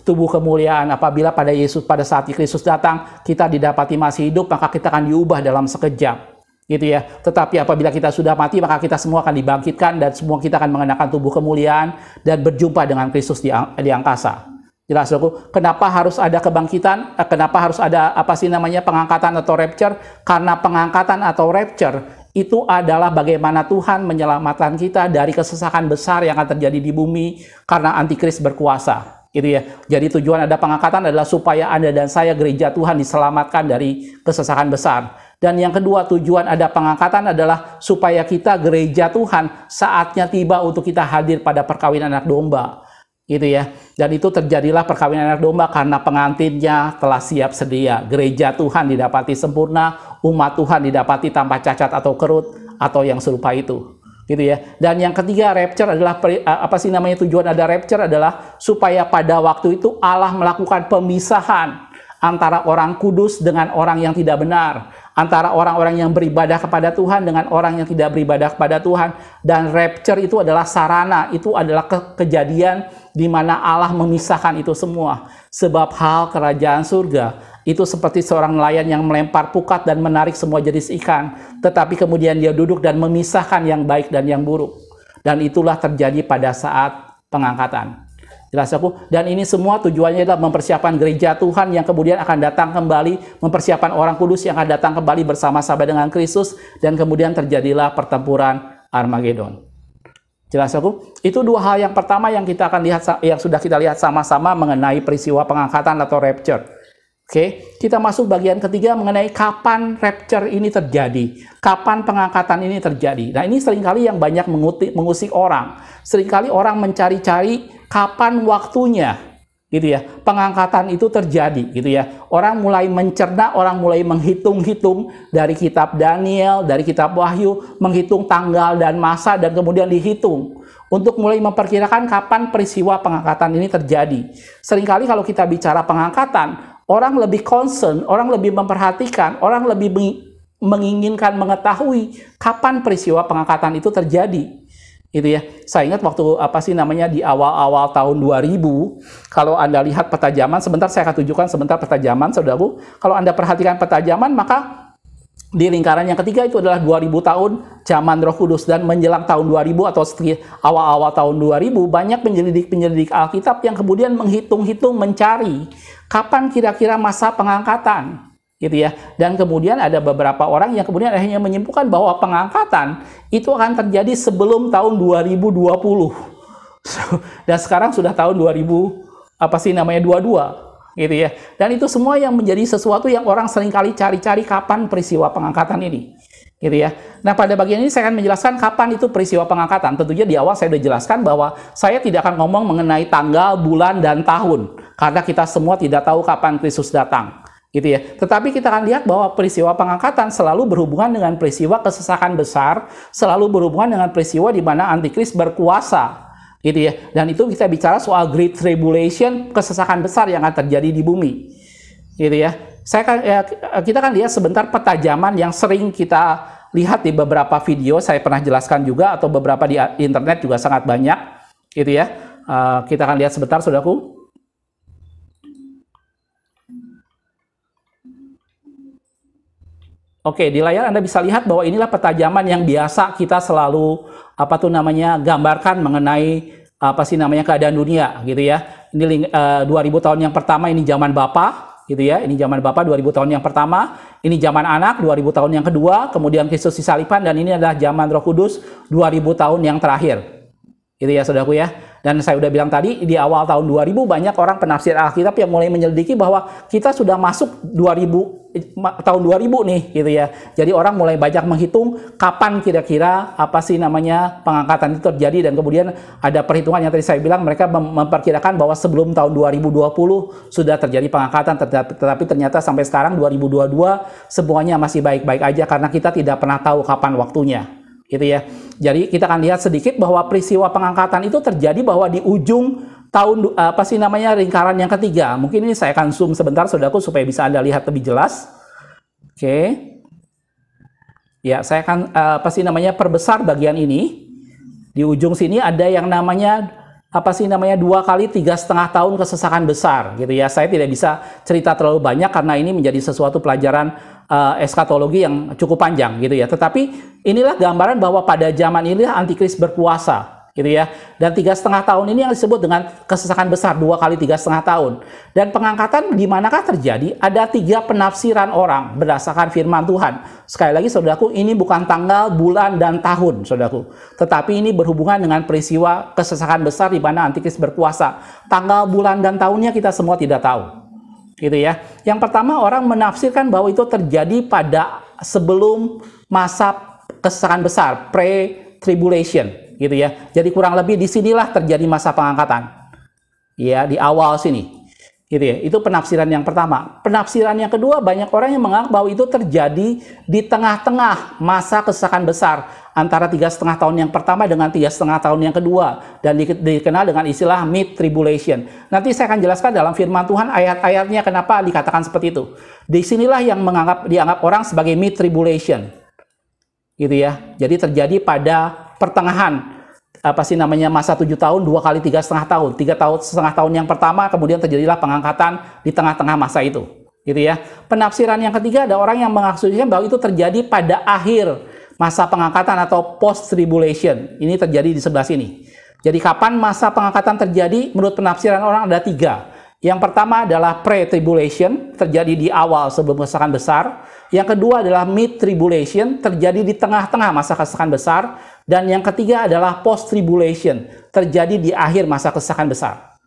tubuh kemuliaan. Apabila pada saat Kristus datang, kita didapati masih hidup, maka kita akan diubah dalam sekejap. Gitu ya. Tetapi apabila kita sudah mati, maka kita semua akan dibangkitkan dan semua kita akan mengenakan tubuh kemuliaan dan berjumpa dengan Kristus di angkasa. Jelas aku, kenapa harus ada kebangkitan? Kenapa harus ada pengangkatan atau rapture? Karena pengangkatan atau rapture itu adalah bagaimana Tuhan menyelamatkan kita dari kesesakan besar yang akan terjadi di bumi karena antikris berkuasa. Gitu ya. Jadi tujuan ada pengangkatan adalah supaya Anda dan saya, gereja Tuhan, diselamatkan dari kesesakan besar. Dan yang kedua, tujuan ada pengangkatan adalah supaya kita, gereja Tuhan, saatnya tiba untuk kita hadir pada perkawinan anak domba. Gitu ya. Dan itu terjadilah perkawinan anak domba karena pengantinnya telah siap sedia. Gereja Tuhan didapati sempurna, umat Tuhan didapati tanpa cacat atau kerut atau yang serupa itu. Gitu ya. Dan yang ketiga, rapture adalah tujuan ada rapture adalah supaya pada waktu itu Allah melakukan pemisahan antara orang kudus dengan orang yang tidak benar, antara orang-orang yang beribadah kepada Tuhan dengan orang yang tidak beribadah kepada Tuhan. Dan rapture itu adalah sarana, itu adalah kejadian di mana Allah memisahkan itu semua. Sebab hal kerajaan surga itu seperti seorang nelayan yang melempar pukat dan menarik semua jenis ikan, tetapi kemudian dia duduk dan memisahkan yang baik dan yang buruk. Dan itulah terjadi pada saat pengangkatan. Jelas aku? Dan ini semua tujuannya adalah mempersiapkan gereja Tuhan yang kemudian akan datang kembali, mempersiapkan orang kudus yang akan datang kembali bersama-sama dengan Kristus, dan kemudian terjadilah pertempuran Armageddon. Jelas aku? Itu dua hal yang pertama yang kita akan lihat, yang sudah kita lihat sama-sama mengenai peristiwa pengangkatan atau rapture. Oke, kita masuk bagian ketiga mengenai kapan rapture ini terjadi, kapan pengangkatan ini terjadi. Nah, ini seringkali yang banyak mengusik orang. Seringkali orang mencari-cari kapan waktunya, gitu ya, pengangkatan itu terjadi, gitu ya. Orang mulai mencerna, orang mulai menghitung-hitung dari kitab Daniel, dari kitab Wahyu, menghitung tanggal dan masa, dan kemudian dihitung untuk mulai memperkirakan kapan peristiwa pengangkatan ini terjadi. Seringkali kalau kita bicara pengangkatan, orang lebih concern, orang lebih memperhatikan, orang lebih menginginkan mengetahui kapan peristiwa pengangkatan itu terjadi. Itu ya. Saya ingat waktu di awal-awal tahun 2000, kalau Anda lihat peta zaman, sebentar saya akan tunjukkan sebentar peta zaman, saudaraku. Kalau Anda perhatikan peta zaman, maka di lingkaran yang ketiga itu adalah 2000 tahun zaman Roh Kudus, dan menjelang tahun 2000 atau awal-awal tahun 2000 banyak penyelidik Alkitab yang kemudian menghitung-hitung, mencari kapan kira-kira masa pengangkatan, gitu ya. Dan kemudian ada beberapa orang yang kemudian akhirnya menyimpulkan bahwa pengangkatan itu akan terjadi sebelum tahun 2020. Dan sekarang sudah tahun 2022. Gitu ya. Dan itu semua yang menjadi sesuatu yang orang seringkali cari-cari kapan peristiwa pengangkatan ini. Gitu ya. Nah, pada bagian ini saya akan menjelaskan kapan itu peristiwa pengangkatan. Tentunya di awal saya sudah jelaskan bahwa saya tidak akan ngomong mengenai tanggal, bulan, dan tahun. Karena kita semua tidak tahu kapan Kristus datang. gitu ya. Tetapi kita akan lihat bahwa peristiwa pengangkatan selalu berhubungan dengan peristiwa kesesakan besar, selalu berhubungan dengan peristiwa di mana antikris berkuasa, gitu ya. Dan itu kita bicara soal Great Tribulation, kesesakan besar yang akan terjadi di bumi, gitu ya. Kita akan lihat sebentar peta zaman yang sering kita lihat di beberapa video, saya pernah jelaskan juga, atau beberapa di internet juga sangat banyak, gitu ya. Kita akan lihat sebentar, saudaraku. Oke, di layar Anda bisa lihat bahwa inilah peta zaman yang biasa kita selalu gambarkan mengenai keadaan dunia, gitu ya. Ini 2000 tahun yang pertama, ini zaman Bapa, gitu ya. Ini zaman Bapa 2000 tahun yang pertama, ini zaman Anak 2000 tahun yang kedua, kemudian Kristus disalibkan, dan ini adalah zaman Roh Kudus 2000 tahun yang terakhir. Gitu ya, saudaraku ya. Dan saya udah bilang tadi, di awal tahun 2000 banyak orang penafsir Alkitab yang mulai menyelidiki bahwa kita sudah masuk tahun 2000 nih, gitu ya. Jadi orang mulai banyak menghitung kapan kira-kira pengangkatan itu terjadi, dan kemudian ada perhitungan yang tadi saya bilang, mereka memperkirakan bahwa sebelum tahun 2020 sudah terjadi pengangkatan, tetapi ternyata sampai sekarang 2022 semuanya masih baik-baik aja karena kita tidak pernah tahu kapan waktunya, gitu ya. Jadi kita akan lihat sedikit bahwa peristiwa pengangkatan itu terjadi bahwa di ujung tahun lingkaran yang ketiga. Mungkin ini saya akan zoom sebentar, saudaraku, supaya bisa Anda lihat lebih jelas. Oke. Ya, saya akan perbesar bagian ini. Di ujung sini ada yang namanya 2 kali 3,5 tahun kesesakan besar, gitu ya. Saya tidak bisa cerita terlalu banyak karena ini menjadi sesuatu pelajaran eskatologi yang cukup panjang, gitu ya. Tetapi inilah gambaran bahwa pada zaman inilah antikris berkuasa, gitu ya. Dan 3,5 tahun ini yang disebut dengan kesesakan besar, 2 kali 3,5 tahun. Dan pengangkatan di manakah terjadi? Ada 3 penafsiran orang berdasarkan firman Tuhan. Sekali lagi, saudaraku, ini bukan tanggal, bulan, dan tahun, saudaraku. Tetapi ini berhubungan dengan peristiwa kesesakan besar di mana antikris berkuasa. Tanggal, bulan, dan tahunnya kita semua tidak tahu, gitu ya. Yang pertama, orang menafsirkan bahwa itu terjadi pada sebelum masa kesesakan besar, pre-tribulation, gitu ya. Jadi kurang lebih disinilah terjadi masa pengangkatan, ya, di awal sini, gitu ya. Itu penafsiran yang pertama. Penafsiran yang kedua, banyak orang yang menganggap bahwa itu terjadi di tengah-tengah masa kesesakan besar, antara 3,5 tahun yang pertama dengan 3,5 tahun yang kedua, dan dikenal dengan istilah mid-tribulation. Nanti saya akan jelaskan dalam firman Tuhan ayat-ayatnya kenapa dikatakan seperti itu. Disinilah yang dianggap orang sebagai mid-tribulation, gitu ya. Jadi terjadi pada pertengahan masa 7 tahun, 2 kali 3,5 tahun. 3,5 tahun yang pertama, kemudian terjadilah pengangkatan di tengah-tengah masa itu, gitu ya. Penafsiran yang ketiga, ada orang yang mengasumsikan bahwa itu terjadi pada akhir masa pengangkatan atau post-tribulation. Ini terjadi di sebelah sini. Jadi kapan masa pengangkatan terjadi? Menurut penafsiran orang ada 3. Yang pertama adalah pre-tribulation, terjadi di awal sebelum kesesakan besar. Yang kedua adalah mid-tribulation, terjadi di tengah-tengah masa kesesakan besar. Dan yang ketiga adalah post-tribulation, terjadi di akhir masa kesesakan besar.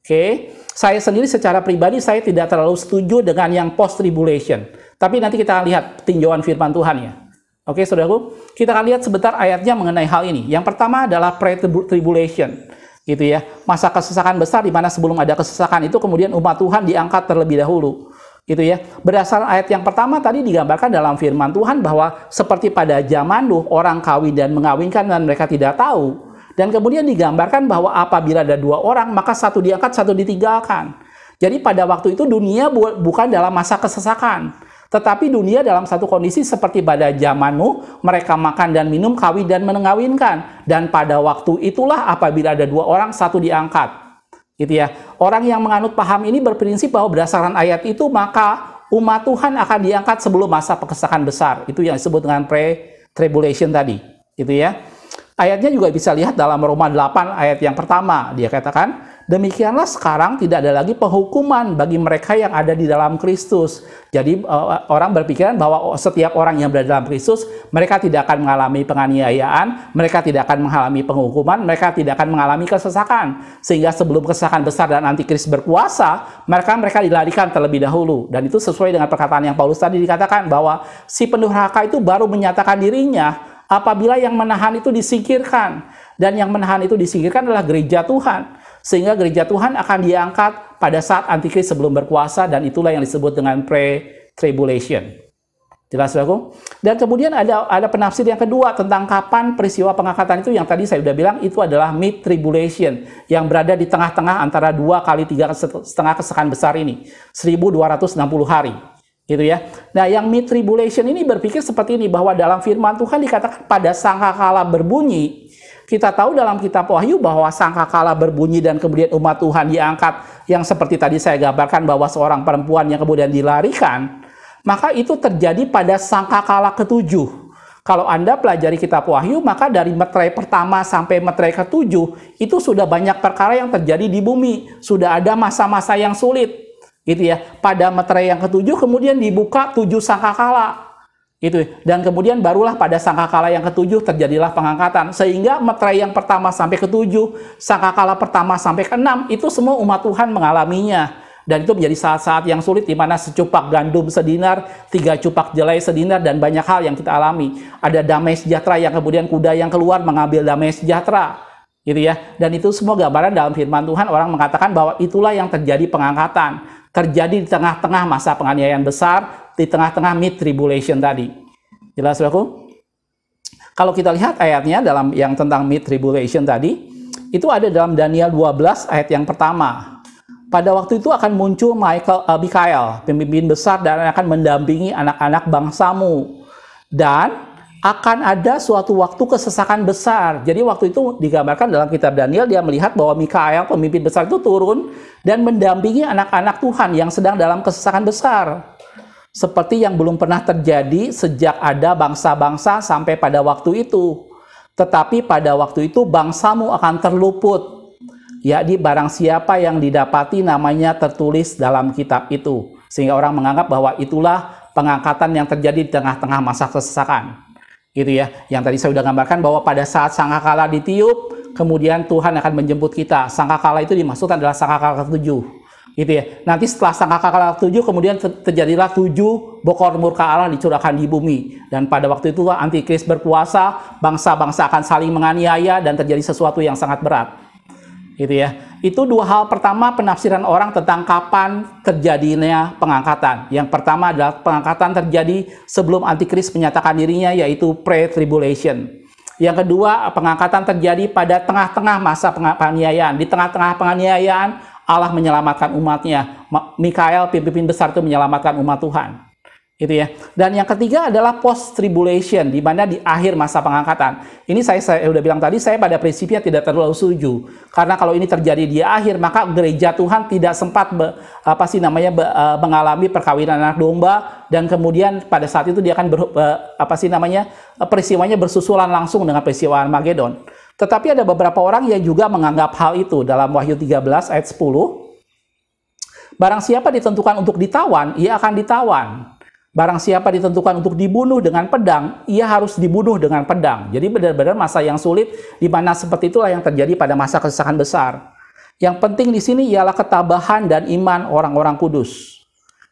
Oke, saya sendiri secara pribadi saya tidak terlalu setuju dengan yang post-tribulation. Tapi nanti kita akan lihat tinjauan firman Tuhan ya. Oke, saudaraku, kita akan lihat sebentar ayatnya mengenai hal ini. Yang pertama adalah pre-tribulation, gitu ya. Masa kesesakan besar di mana sebelum ada kesesakan itu kemudian umat Tuhan diangkat terlebih dahulu, gitu ya. Berdasarkan ayat yang pertama tadi digambarkan dalam firman Tuhan bahwa seperti pada zaman Nuh, orang kawin dan mengawinkan dan mereka tidak tahu. Dan kemudian digambarkan bahwa apabila ada 2 orang, maka satu diangkat, satu ditinggalkan. Jadi pada waktu itu dunia bukan dalam masa kesesakan, tetapi dunia dalam satu kondisi seperti pada zaman Nuh, mereka makan dan minum, kawin dan mengawinkan. Dan pada waktu itulah apabila ada 2 orang, satu diangkat, gitu ya. Orang yang menganut paham ini berprinsip bahwa berdasarkan ayat itu, maka umat Tuhan akan diangkat sebelum masa kesesakan besar. Itu yang disebut dengan pre-tribulation tadi, gitu ya. Ayatnya juga bisa lihat dalam Roma 8 ayat yang pertama. Dia katakan, demikianlah sekarang tidak ada lagi penghukuman bagi mereka yang ada di dalam Kristus. Jadi orang berpikiran bahwa setiap orang yang berada dalam Kristus, mereka tidak akan mengalami penganiayaan, mereka tidak akan mengalami penghukuman, mereka tidak akan mengalami kesesakan. Sehingga sebelum kesesakan besar dan antikris berkuasa, mereka dilarikan terlebih dahulu. Dan itu sesuai dengan perkataan yang Paulus tadi dikatakan bahwa si pendurhaka itu baru menyatakan dirinya apabila yang menahan itu disingkirkan. Dan yang menahan itu disingkirkan adalah gereja Tuhan. Sehingga gereja Tuhan akan diangkat pada saat Antikris sebelum berkuasa, dan itulah yang disebut dengan pre-tribulation. Jelas, saudaraku? Dan kemudian ada penafsir yang kedua tentang kapan peristiwa pengangkatan itu, yang tadi saya sudah bilang itu adalah mid-tribulation, yang berada di tengah-tengah antara 2 kali 3,5 kesekan besar ini, 1260 hari. Gitu ya. Nah, yang mid-tribulation ini berpikir seperti ini, bahwa dalam firman Tuhan dikatakan pada sangkakala berbunyi. Kita tahu dalam kitab Wahyu bahwa sangkakala berbunyi dan kemudian umat Tuhan diangkat, yang seperti tadi saya gambarkan bahwa seorang perempuan yang kemudian dilarikan, maka itu terjadi pada sangkakala ke-7. Kalau Anda pelajari kitab Wahyu, maka dari meterai pertama sampai meterai ke-7 itu sudah banyak perkara yang terjadi di bumi, sudah ada masa-masa yang sulit. Gitu ya. Pada meterai yang ke-7 kemudian dibuka 7 sangkakala. Gitu. Dan kemudian barulah pada sangkakala yang ke-7 terjadilah pengangkatan. Sehingga meterai yang pertama sampai ke-7, sangkakala pertama sampai ke-6 itu semua umat Tuhan mengalaminya. Dan itu menjadi saat-saat yang sulit, di mana secupak gandum sedinar, 3 cupak jelai sedinar, dan banyak hal yang kita alami. Ada damai sejahtera yang kemudian kuda yang keluar mengambil damai sejahtera. Gitu ya. Dan itu semua gambaran dalam firman Tuhan, orang mengatakan bahwa itulah yang terjadi pengangkatan. Terjadi di tengah-tengah masa penganiayaan besar, di tengah-tengah mid-tribulation tadi. Jelas, saudaraku? Kalau kita lihat ayatnya dalam yang tentang mid-tribulation tadi, itu ada dalam Daniel 12 ayat yang pertama. Pada waktu itu akan muncul Mikael, pemimpin besar, dan akan mendampingi anak-anak bangsamu. Dan akan ada suatu waktu kesesakan besar. Jadi waktu itu digambarkan dalam kitab Daniel, dia melihat bahwa Mikael, pemimpin besar itu turun dan mendampingi anak-anak Tuhan yang sedang dalam kesesakan besar. Seperti yang belum pernah terjadi sejak ada bangsa-bangsa sampai pada waktu itu. Tetapi pada waktu itu bangsamu akan terluput. Yakni barang siapa yang didapati namanya tertulis dalam kitab itu. Sehingga orang menganggap bahwa itulah pengangkatan yang terjadi di tengah-tengah masa kesesakan. Gitu ya, yang tadi saya sudah gambarkan bahwa pada saat sangkakala ditiup, kemudian Tuhan akan menjemput kita. Sangkakala itu dimaksudkan adalah sangkakala ke-7. Gitu ya. Nanti setelah sangkakala ke-7 kemudian terjadilah 7 bokor murka Allah dicurahkan di bumi. Dan pada waktu itu Antikris berkuasa, bangsa-bangsa akan saling menganiaya dan terjadi sesuatu yang sangat berat. Gitu ya. Itu 2 hal pertama penafsiran orang tentang kapan terjadinya pengangkatan. Yang pertama adalah pengangkatan terjadi sebelum Antikris menyatakan dirinya, yaitu pre-tribulation. Yang kedua, pengangkatan terjadi pada tengah-tengah masa penganiayaan. Di tengah-tengah penganiayaan, Allah menyelamatkan umatnya. Mikael, pemimpin besar itu menyelamatkan umat Tuhan. Gitu ya. Dan yang ketiga adalah post-tribulation, di mana di akhir masa pengangkatan. Ini saya sudah bilang tadi, saya pada prinsipnya tidak terlalu setuju. Karena kalau ini terjadi di akhir, maka gereja Tuhan tidak sempat mengalami perkawinan anak domba, dan kemudian pada saat itu dia akan peristiwanya bersusulan langsung dengan peristiwa Armageddon. Tetapi ada beberapa orang yang juga menganggap hal itu. Dalam Wahyu 13 ayat 10, barang siapa ditentukan untuk ditawan, ia akan ditawan. Barang siapa ditentukan untuk dibunuh dengan pedang, ia harus dibunuh dengan pedang. Jadi benar-benar masa yang sulit, di mana seperti itulah yang terjadi pada masa kesesakan besar. Yang penting di sini ialah ketabahan dan iman orang-orang kudus.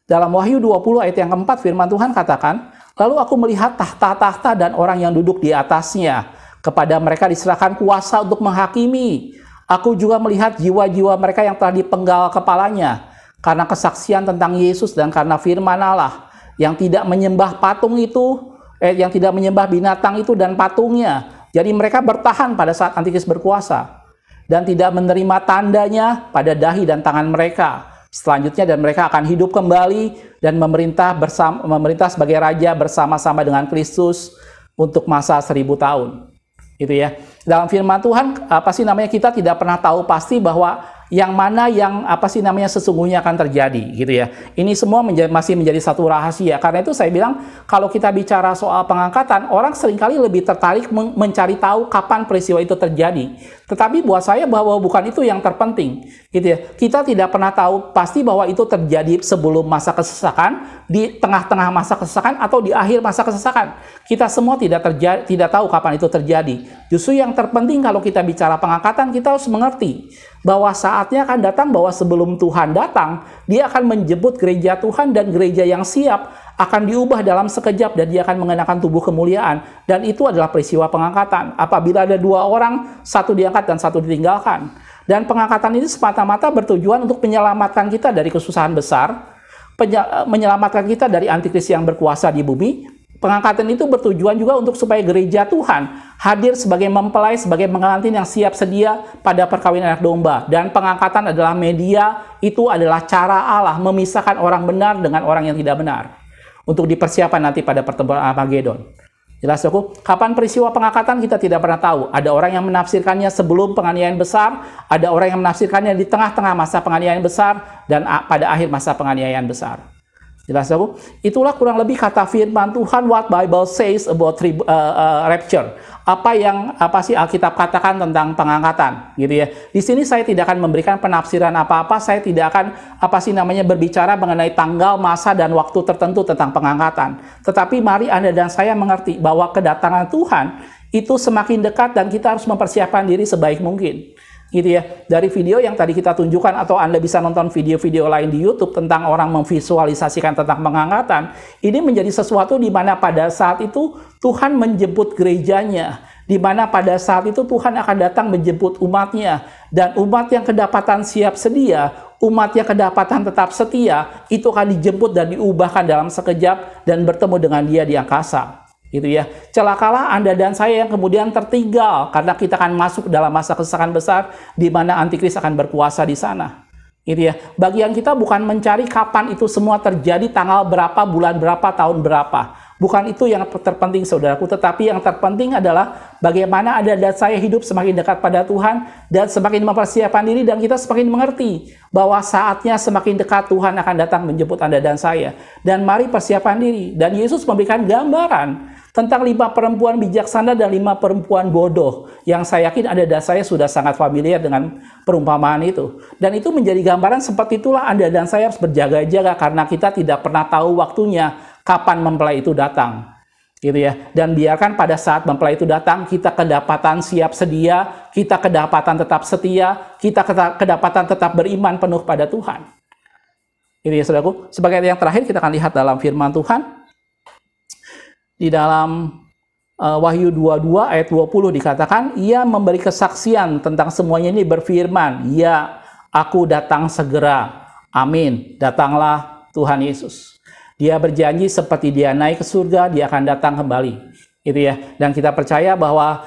Dalam Wahyu 20 ayat yang keempat, firman Tuhan katakan, lalu aku melihat tahta-tahta dan orang yang duduk di atasnya. Kepada mereka diserahkan kuasa untuk menghakimi. Aku juga melihat jiwa-jiwa mereka yang telah dipenggal kepalanya, karena kesaksian tentang Yesus dan karena firman Allah. Yang tidak menyembah patung itu, yang tidak menyembah binatang itu dan patungnya. Jadi mereka bertahan pada saat Antikris berkuasa. Dan tidak menerima tandanya pada dahi dan tangan mereka. Selanjutnya, dan mereka akan hidup kembali dan memerintah sebagai raja bersama-sama dengan Kristus untuk masa 1000 tahun. Gitu ya. Dalam firman Tuhan, kita tidak pernah tahu pasti bahwa yang mana yang sesungguhnya akan terjadi, gitu ya. Ini semua masih menjadi satu rahasia. Karena itu saya bilang, kalau kita bicara soal pengangkatan, orang seringkali lebih tertarik mencari tahu kapan peristiwa itu terjadi. Tetapi buat saya bahwa bukan itu yang terpenting, gitu ya. Kita tidak pernah tahu pasti bahwa itu terjadi sebelum masa kesesakan, di tengah-tengah masa kesesakan, atau di akhir masa kesesakan. Kita semua tidak tahu kapan itu terjadi. Justru yang terpenting kalau kita bicara pengangkatan, kita harus mengerti bahwa saatnya akan datang, bahwa sebelum Tuhan datang, dia akan menjemput gereja Tuhan, dan gereja yang siap akan diubah dalam sekejap, dan dia akan mengenakan tubuh kemuliaan. Dan itu adalah peristiwa pengangkatan. Apabila ada 2 orang, 1 diangkat dan 1 ditinggalkan. Dan pengangkatan ini semata-mata bertujuan untuk menyelamatkan kita dari kesusahan besar, menyelamatkan kita dari antikris yang berkuasa di bumi. Pengangkatan itu bertujuan juga untuk supaya gereja Tuhan hadir sebagai mempelai, sebagai pengantin yang siap sedia pada perkawinan anak domba. Dan pengangkatan adalah media, itu adalah cara Allah memisahkan orang benar dengan orang yang tidak benar, untuk dipersiapkan nanti pada pertempuran Armageddon. Jelas aku, kapan peristiwa pengangkatan kita tidak pernah tahu. Ada orang yang menafsirkannya sebelum penganiayaan besar, ada orang yang menafsirkannya di tengah-tengah masa penganiayaan besar, dan pada akhir masa penganiayaan besar. Jelas aku, itulah kurang lebih kata firman Tuhan, what Bible says about rapture. Apa sih Alkitab katakan tentang pengangkatan, gitu ya. Di sini saya tidak akan memberikan penafsiran apa-apa, saya tidak akan berbicara mengenai tanggal, masa, dan waktu tertentu tentang pengangkatan. Tetapi mari Anda dan saya mengerti bahwa kedatangan Tuhan itu semakin dekat dan kita harus mempersiapkan diri sebaik mungkin. Gitu ya. Dari video yang tadi kita tunjukkan, atau Anda bisa nonton video-video lain di YouTube tentang orang memvisualisasikan tentang pengangkatan, ini menjadi sesuatu di mana pada saat itu Tuhan menjemput gerejanya, di mana pada saat itu Tuhan akan datang menjemput umatnya, dan umat yang kedapatan siap sedia, umat yang kedapatan tetap setia, itu akan dijemput dan diubahkan dalam sekejap dan bertemu dengan Dia di angkasa. Gitu ya. Celakalah Anda dan saya yang kemudian tertinggal, karena kita akan masuk dalam masa kesesakan besar di mana antikris akan berkuasa di sana. Gitu ya. Bagian kita bukan mencari kapan itu semua terjadi, tanggal berapa, bulan berapa, tahun berapa. Bukan itu yang terpenting, saudaraku, tetapi yang terpenting adalah bagaimana Anda dan saya hidup semakin dekat pada Tuhan dan semakin mempersiapkan diri, dan kita semakin mengerti bahwa saatnya semakin dekat Tuhan akan datang menjemput Anda dan saya. Dan mari persiapkan diri. Dan Yesus memberikan gambaran tentang 5 perempuan bijaksana dan 5 perempuan bodoh, yang saya yakin Anda dan saya sudah sangat familiar dengan perumpamaan itu. Dan itu menjadi gambaran seperti itulah Anda dan saya harus berjaga-jaga, karena kita tidak pernah tahu waktunya kapan mempelai itu datang. Gitu ya. Dan biarkan pada saat mempelai itu datang, kita kedapatan siap sedia, kita kedapatan tetap setia, kita kedapatan tetap beriman penuh pada Tuhan. Gitu ya, saudaraku. Sebagai yang terakhir, kita akan lihat dalam firman Tuhan. Di dalam Wahyu 22 ayat 20 dikatakan, Ia memberi kesaksian tentang semuanya ini, berfirman, ya, aku datang segera. Amin. Datanglah Tuhan Yesus. Dia berjanji seperti Dia naik ke surga, Dia akan datang kembali. Gitu ya. Dan kita percaya bahwa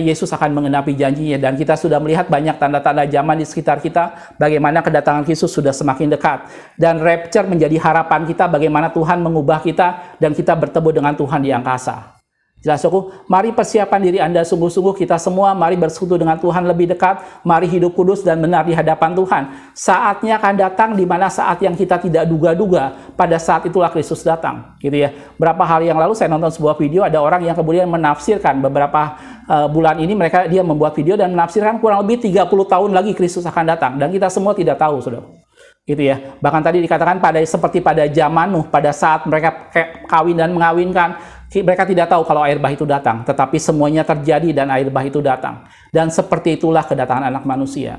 Yesus akan mengenapi janjinya, dan kita sudah melihat banyak tanda-tanda zaman di sekitar kita, bagaimana kedatangan Yesus sudah semakin dekat, dan rapture menjadi harapan kita, bagaimana Tuhan mengubah kita dan kita bertemu dengan Tuhan di angkasa. Jelas aku, mari persiapan diri Anda sungguh-sungguh, kita semua mari bersekutu dengan Tuhan lebih dekat, mari hidup kudus dan benar di hadapan Tuhan. Saatnya akan datang di mana saat yang kita tidak duga-duga, pada saat itulah Kristus datang, gitu ya. Berapa hari yang lalu saya nonton sebuah video, ada orang yang kemudian menafsirkan beberapa bulan ini dia membuat video dan menafsirkan kurang lebih 30 tahun lagi Kristus akan datang, dan kita semua tidak tahu, saudara. Gitu ya. Bahkan tadi dikatakan seperti pada zaman Nuh, pada saat mereka kawin dan mengawinkan, mereka tidak tahu kalau air bah itu datang, tetapi semuanya terjadi dan air bah itu datang. Dan seperti itulah kedatangan Anak Manusia.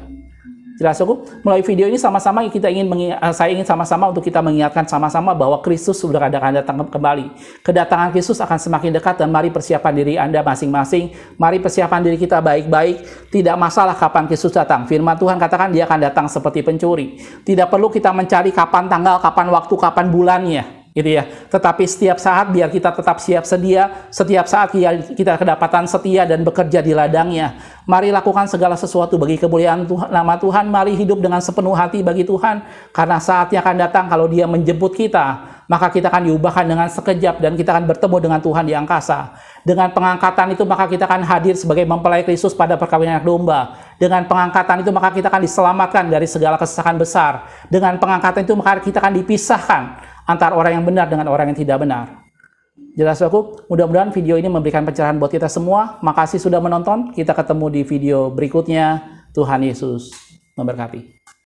Jelas cukup? Melalui video ini sama-sama saya ingin sama-sama untuk kita mengingatkan sama-sama bahwa Kristus sudah akan datang kembali. Kedatangan Kristus akan semakin dekat, dan mari persiapan diri Anda masing-masing. Mari persiapan diri kita baik-baik. Tidak masalah kapan Kristus datang. Firman Tuhan katakan Dia akan datang seperti pencuri. Tidak perlu kita mencari kapan tanggal, kapan waktu, kapan bulannya. Gitu ya. Tetapi setiap saat biar kita tetap siap sedia, setiap saat kita kedapatan setia dan bekerja di ladangnya. Mari lakukan segala sesuatu bagi kemuliaan nama Tuhan. Mari hidup dengan sepenuh hati bagi Tuhan, karena saatnya akan datang kalau Dia menjemput kita, maka kita akan diubahkan dengan sekejap dan kita akan bertemu dengan Tuhan di angkasa. Dengan pengangkatan itu maka kita akan hadir sebagai mempelai Kristus pada perkawinan anak domba. Dengan pengangkatan itu maka kita akan diselamatkan dari segala kesesakan besar. Dengan pengangkatan itu maka kita akan dipisahkan antara orang yang benar dengan orang yang tidak benar. Jelas aku? Mudah-mudahan video ini memberikan pencerahan buat kita semua. Makasih sudah menonton. Kita ketemu di video berikutnya. Tuhan Yesus memberkati.